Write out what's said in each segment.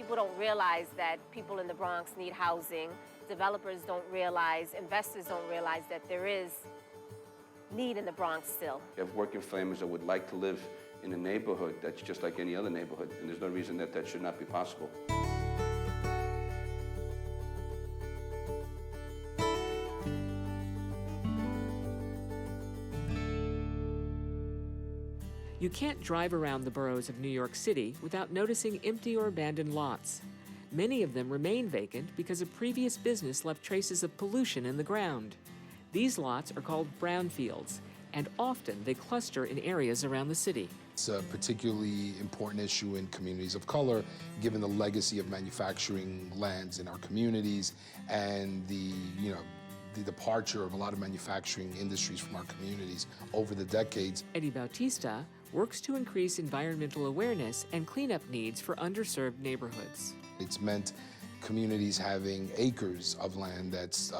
People don't realize that people in the Bronx need housing. Developers don't realize, investors don't realize that there is need in the Bronx still. You have working families that would like to live in a neighborhood that's just like any other neighborhood, and there's no reason that that should not be possible. You can't drive around the boroughs of New York City without noticing empty or abandoned lots. Many of them remain vacant because a previous business left traces of pollution in the ground. These lots are called brownfields, and often they cluster in areas around the city. It's a particularly important issue in communities of color, given the legacy of manufacturing lands in our communities and the departure of a lot of manufacturing industries from our communities over the decades. Eddie Bautista works to increase environmental awareness and cleanup needs for underserved neighborhoods. It's meant communities having acres of land that's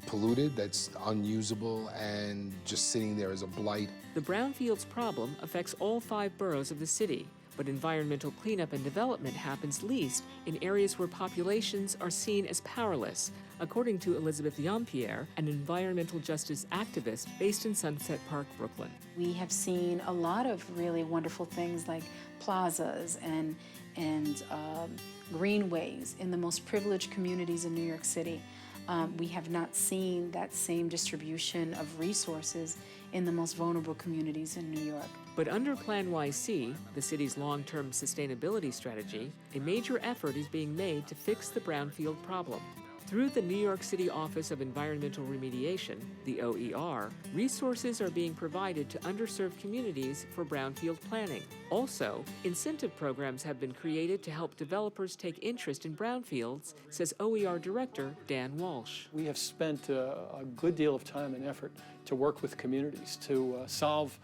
polluted, that's unusable, and just sitting there as a blight. The brownfields problem affects all 5 boroughs of the city, but environmental cleanup and development happens least in areas where populations are seen as powerless, according to Elizabeth Yampierre, an environmental justice activist based in Sunset Park, Brooklyn. We have seen a lot of really wonderful things like plazas and greenways in the most privileged communities in New York City. We have not seen that same distribution of resources in the most vulnerable communities in New York. But under Plan YC, the city's long-term sustainability strategy, a major effort is being made to fix the brownfield problem. Through the New York City Office of Environmental Remediation, the OER, resources are being provided to underserved communities for brownfield planning. Also, incentive programs have been created to help developers take interest in brownfields, says OER Director Dan Walsh. We have spent a good deal of time and effort to work with communities to solve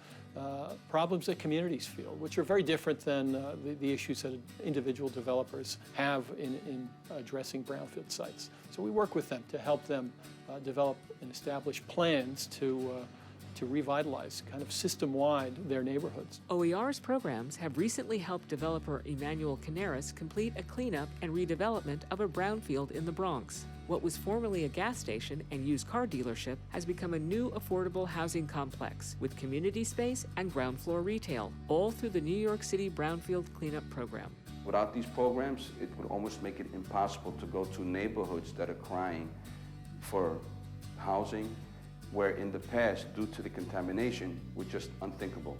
problems that communities feel, which are very different than the issues that individual developers have in addressing brownfield sites. So we work with them to help them develop and establish plans to revitalize kind of system-wide their neighborhoods. OER's programs have recently helped developer Emmanuel Canaris complete a cleanup and redevelopment of a brownfield in the Bronx. What was formerly a gas station and used car dealership has become a new affordable housing complex with community space and ground floor retail, all through the New York City Brownfield Cleanup Program. Without these programs, it would almost make it impossible to go to neighborhoods that are crying for housing, where in the past, due to the contamination, were just unthinkable.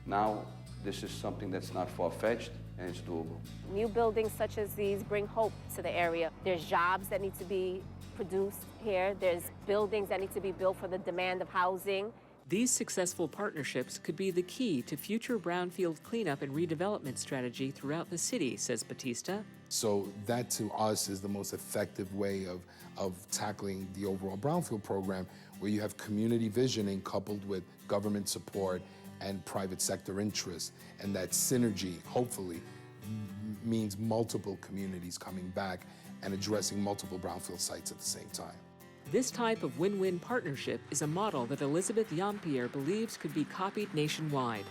Now, this is something that's not far-fetched, and it's doable. New buildings such as these bring hope to the area. There's jobs that need to be produced here. There's buildings that need to be built for the demand of housing. These successful partnerships could be the key to future brownfield cleanup and redevelopment strategy throughout the city, says Bautista. So that, to us, is the most effective way of tackling the overall brownfield program, where you have community visioning coupled with government support and private sector interest. And that synergy, hopefully, means multiple communities coming back and addressing multiple brownfield sites at the same time. This type of win-win partnership is a model that Elizabeth Yampierre believes could be copied nationwide.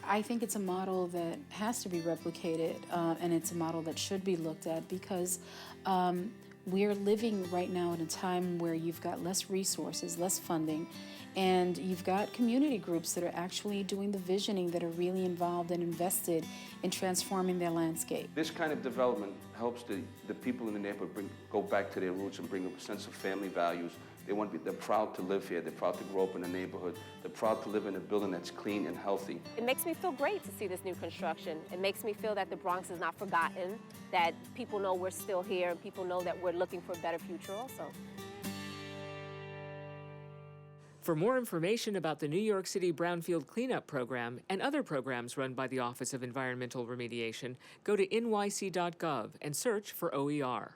I think it's a model that has to be replicated, and it's a model that should be looked at because we're living right now in a time where you've got less resources, less funding, and you've got community groups that are actually doing the visioning, that are really involved and invested in transforming their landscape. This kind of development helps the people in the neighborhood go back to their roots and bring a sense of family values. They're proud to live here. They're proud to grow up in a neighborhood. They're proud to live in a building that's clean and healthy. It makes me feel great to see this new construction. It makes me feel that the Bronx is not forgotten, that people know we're still here, and people know that we're looking for a better future also. For more information about the New York City Brownfield Cleanup Program and other programs run by the Office of Environmental Remediation, go to nyc.gov and search for OER.